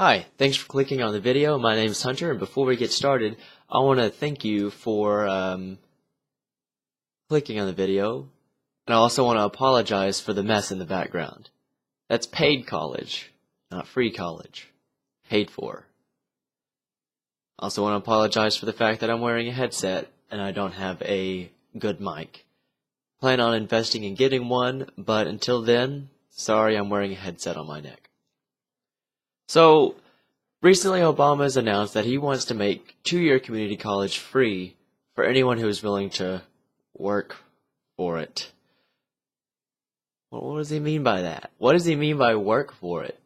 Hi, thanks for clicking on the video. My name is Hunter, and before we get started, I want to thank you for clicking on the video, and I also want to apologize for the mess in the background. That's paid college, not free college. Paid for. I also want to apologize for the fact that I'm wearing a headset and I don't have a good mic. Plan on investing in getting one, but until then, sorry, I'm wearing a headset on my neck. So, recently Obama has announced that he wants to make two-year community college free for anyone who is willing to work for it. Well, what does he mean by that? What does he mean by work for it?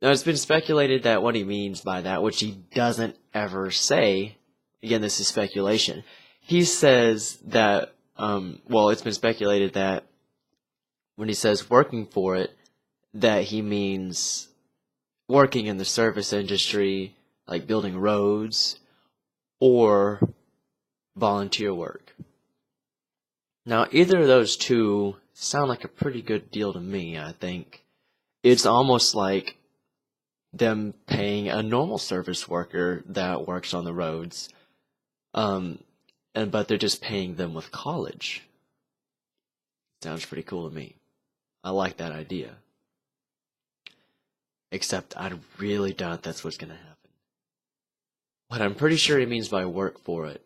Now, it's been speculated that what he means by that, which he doesn't ever say, again, this is speculation. He says that, it's been speculated that when he says working for it, that he means working in the service industry, like building roads, or volunteer work. Now, either of those two sound like a pretty good deal to me, I think. It's almost like them paying a normal service worker that works on the roads, but they're just paying them with college. Sounds pretty cool to me. I like that idea. Except I really doubt that's what's going to happen. What I'm pretty sure he means by work for it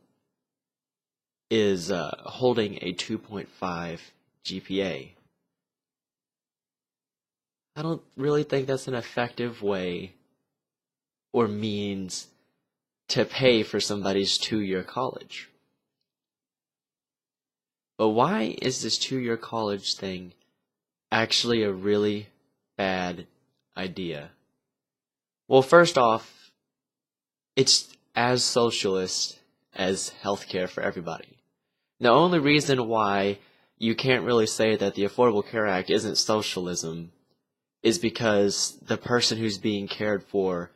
is holding a 2.5 GPA. I don't really think that's an effective way or means to pay for somebody's two-year college. But why is this two-year college thing actually a really bad idea? Well, first off, it's as socialist as healthcare for everybody. The only reason why you can't really say that the Affordable Care Act isn't socialism is because the person who's being cared for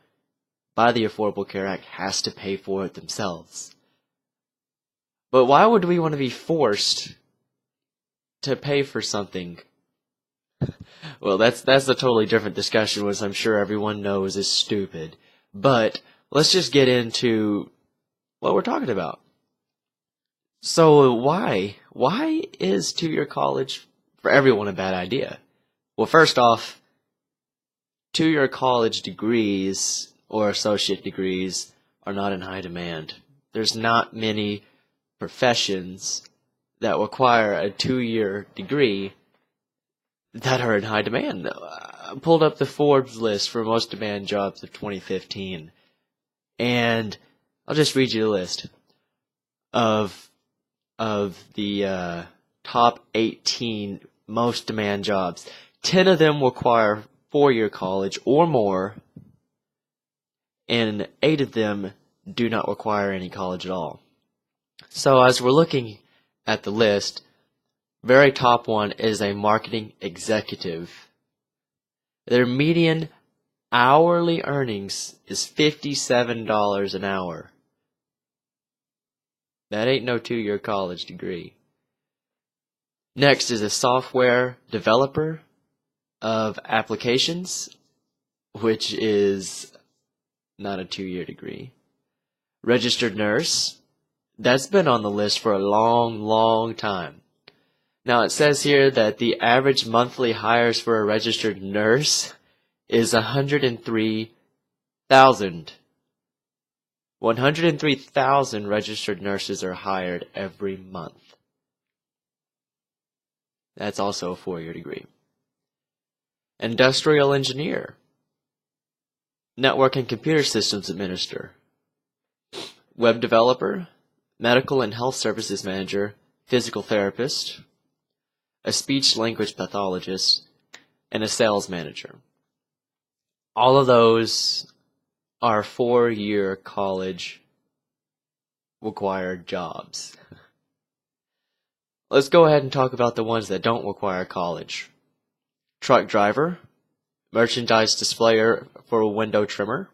by the Affordable Care Act has to pay for it themselves. But why would we want to be forced to pay for something? Well, that's a totally different discussion, which I'm sure everyone knows is stupid. But let's just get into what we're talking about. So why is two-year college for everyone a bad idea? Well, first off, two-year college degrees or associate degrees are not in high demand. There's not many professions that require a two-year degree that are in high demand. I pulled up the Forbes list for most demand jobs of 2015, and I'll just read you the list of the top 18 most demand jobs. 10 of them require four-year college or more, and 8 of them do not require any college at all. So as we're looking at the list, very top one is a marketing executive. Their median hourly earnings is $57 an hour. That ain't no two-year college degree. Next is a software developer of applications, which is not a two-year degree. Registered nurse. That's been on the list for a long, long time. Now, it says here that the average monthly hires for a registered nurse is 103,000. 103,000 registered nurses are hired every month. That's also a four-year degree. Industrial engineer. Network and computer systems administrator. Web developer. Medical and health services manager. Physical therapist. A speech-language pathologist, and a sales manager. All of those are four-year college required jobs. Let's go ahead and talk about the ones that don't require college. Truck driver, merchandise displayer for a window trimmer,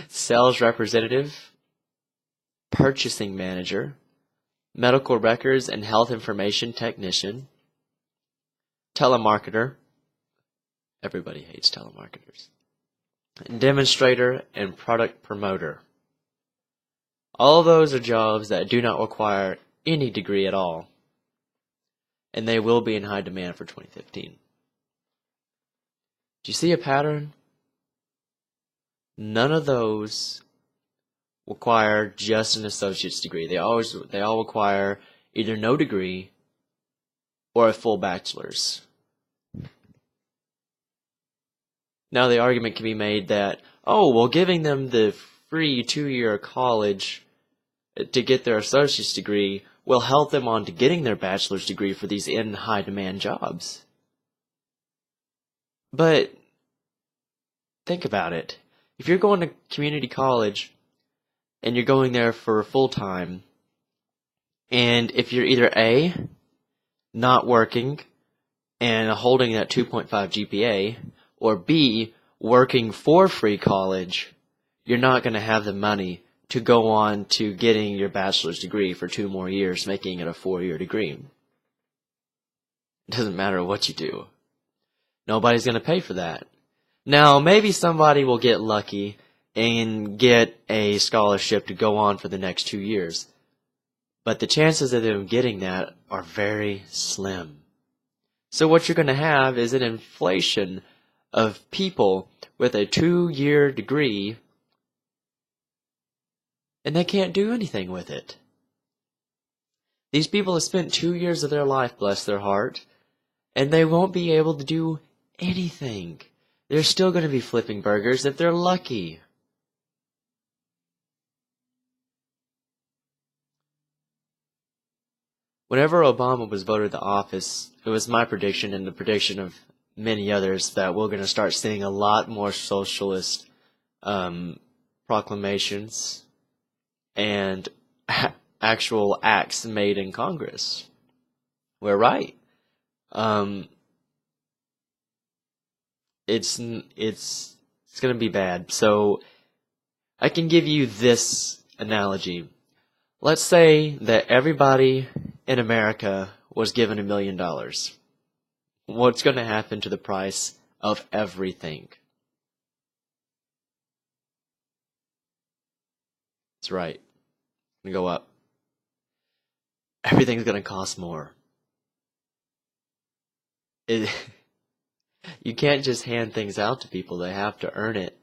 sales representative, purchasing manager, medical records and health information technician, telemarketer, Everybody hates telemarketers. Demonstrator and product promoter. All those are jobs that do not require any degree at all, and they will be in high demand for 2015. Do you see a pattern? None of those require just an associate's degree. They all require either no degree or a full bachelor's. Now the argument can be made that, oh, well, giving them the free 2-year college to get their associate's degree will help them on to getting their bachelor's degree for these in high demand jobs. But think about it. If you're going to community college and you're going there for full time, and if you're either A, not working and holding that 2.5 GPA, or B, working for free college, you're not going to have the money to go on to getting your bachelor's degree for 2 more years, making it a 4-year degree. It doesn't matter what you do. Nobody's going to pay for that. Now, maybe somebody will get lucky and get a scholarship to go on for the next 2 years. But the chances of them getting that are very slim. So what you're going to have is an inflation of people with a 2-year degree, and they can't do anything with it. These people have spent 2 years of their life, bless their heart, and they won't be able to do anything. They're still going to be flipping burgers if they're lucky. Whenever Obama was voted to office, it was my prediction and the prediction of many others that we're going to start seeing a lot more socialist proclamations and actual acts made in Congress. We're right. It's going to be bad. So I can give you this analogy. Let's say that everybody in America was given $1 million. What's going to happen to the price of everything? That's right. It's going to go up. Everything's going to cost more. You can't just hand things out to people. They have to earn it.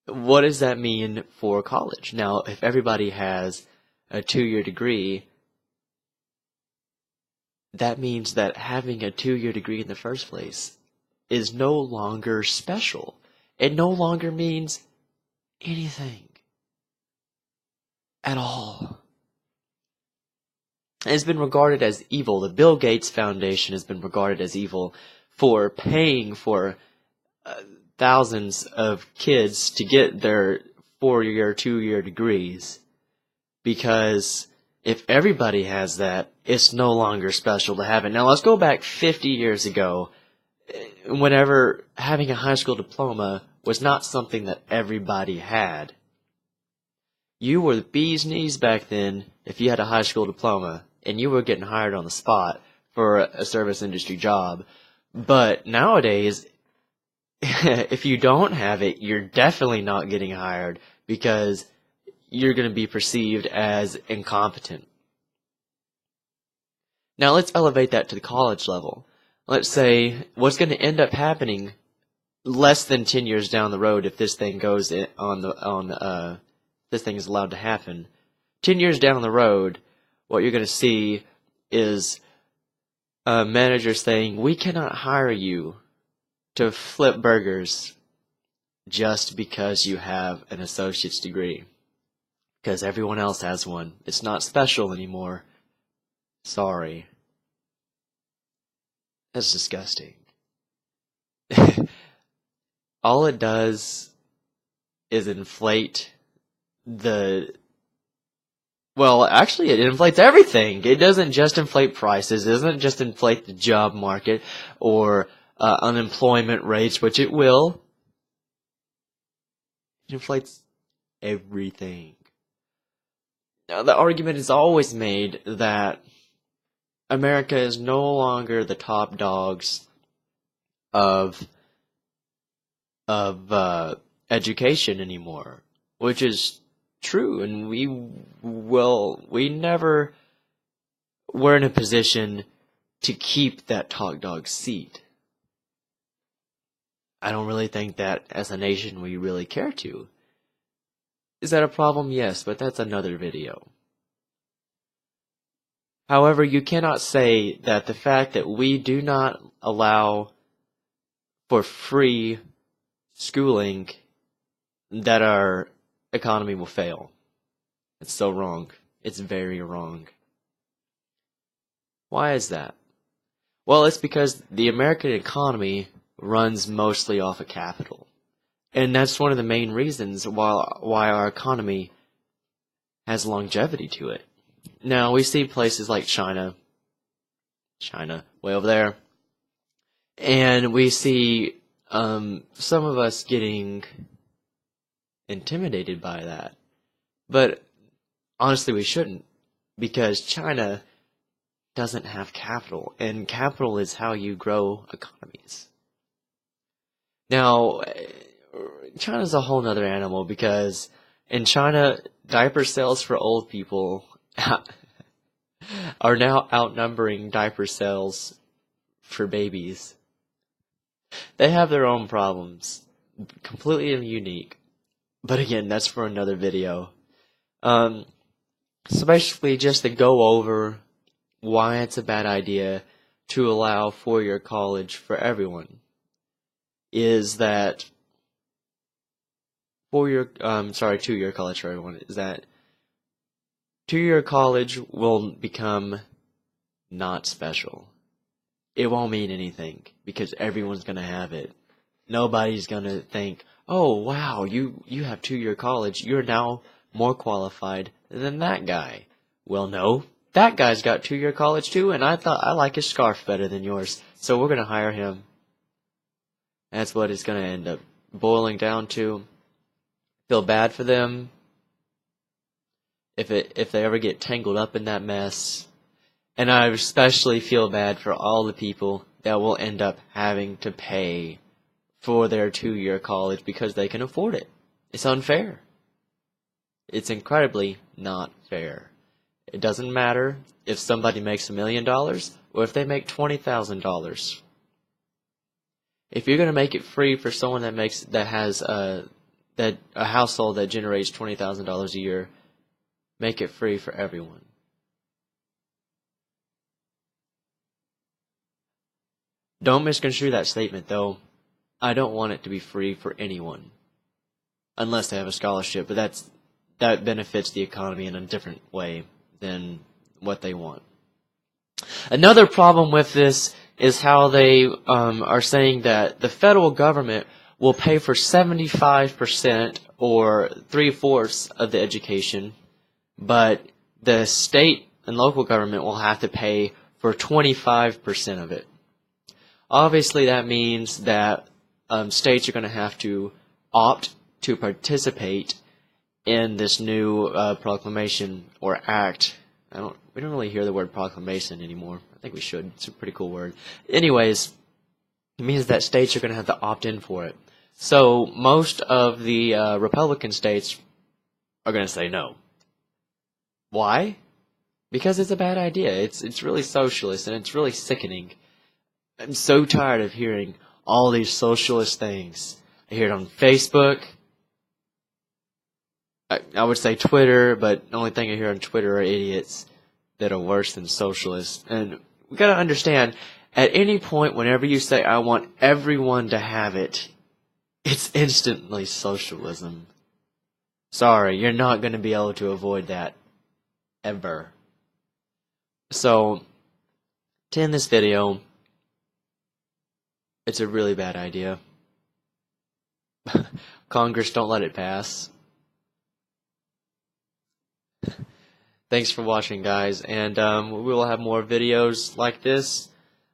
What does that mean for college? Now, if everybody has a 2-year degree, that means that having a 2-year degree in the first place is no longer special. It no longer means anything at all. It's been regarded as evil. The Bill Gates Foundation has been regarded as evil for paying for thousands of kids to get their 4-year, 2-year degrees, because if everybody has that, it's no longer special to have it. Now, let's go back 50 years ago, whenever having a high school diploma was not something that everybody had. You were the bee's knees back then if you had a high school diploma, and you were getting hired on the spot for a service industry job. But nowadays, if you don't have it, you're definitely not getting hired because you're going to be perceived as incompetent. Now let's elevate that to the college level. Let's say what's going to end up happening less than 10 years down the road if this thing goes this thing is allowed to happen. 10 years down the road, what you're going to see is a manager saying, "We cannot hire you to flip burgers just because you have an associate's degree, because everyone else has one. It's not special anymore. Sorry." That's disgusting. All it does is inflate well, actually, it inflates everything. It doesn't just inflate prices. It doesn't just inflate the job market or unemployment rates, which it will. It inflates everything. Now, the argument is always made that America is no longer the top dogs of education anymore, which is true, and we never were in a position to keep that top dog seat. I don't really think that as a nation we really care to. Is that a problem? Yes, but that's another video. However, you cannot say that the fact that we do not allow for free schooling, that our economy will fail. It's so wrong. It's very wrong. Why is that? Well, it's because the American economy runs mostly off of capital. And that's one of the main reasons why our economy has longevity to it. Now, we see places like China, way over there, and we see some of us getting intimidated by that. But honestly, we shouldn't, because China doesn't have capital, and capital is how you grow economies. Now, China's a whole nother animal, because in China, diaper sales for old people are now outnumbering diaper sales for babies. They have their own problems, completely unique. But again, that's for another video. So basically, just to go over why it's a bad idea to allow four-year college for everyone, is that two-year college for everyone, is that two-year college will become not special. It won't mean anything because everyone's going to have it. Nobody's going to think, oh, wow, you have two-year college. You're now more qualified than that guy. Well, no, that guy's got two-year college too, and I thought I like his scarf better than yours, so we're going to hire him. That's what it's going to end up boiling down to. Feel bad for them if they ever get tangled up in that mess. And I especially feel bad for all the people that will end up having to pay for their two-year college because they can afford it. It's unfair. It's incredibly not fair. It doesn't matter if somebody makes $1 million or if they make $20,000. If you're going to make it free for someone that has a household that generates $20,000 a year, make it free for everyone. Don't misconstrue that statement, though. I don't want it to be free for anyone, unless they have a scholarship, but that benefits the economy in a different way than what they want. Another problem with this is how they are saying that the federal government will pay for 75% or 3/4 of the education, but the state and local government will have to pay for 25% of it. Obviously, that means that states are going to have to opt to participate in this new proclamation or act. We don't really hear the word proclamation anymore. I think we should. It's a pretty cool word. Anyways, it means that states are going to have to opt in for it. So most of the Republican states are going to say no. Why? Because it's a bad idea. It's really socialist and it's really sickening. I'm so tired of hearing all these socialist things. I hear it on Facebook. I would say Twitter, but the only thing I hear on Twitter are idiots that are worse than socialists. And we gotta understand, at any point, whenever you say, I want everyone to have it, it's instantly socialism. Sorry, you're not gonna be able to avoid that. Ever. So, to end this video, it's a really bad idea. Congress, don't let it pass. Thanks for watching, guys, and we will have more videos like this.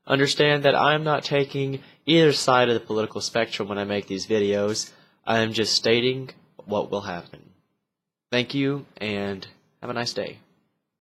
Understand that I'm not taking either side of the political spectrum when I make these videos. I am just stating what will happen. Thank you, and have a nice day.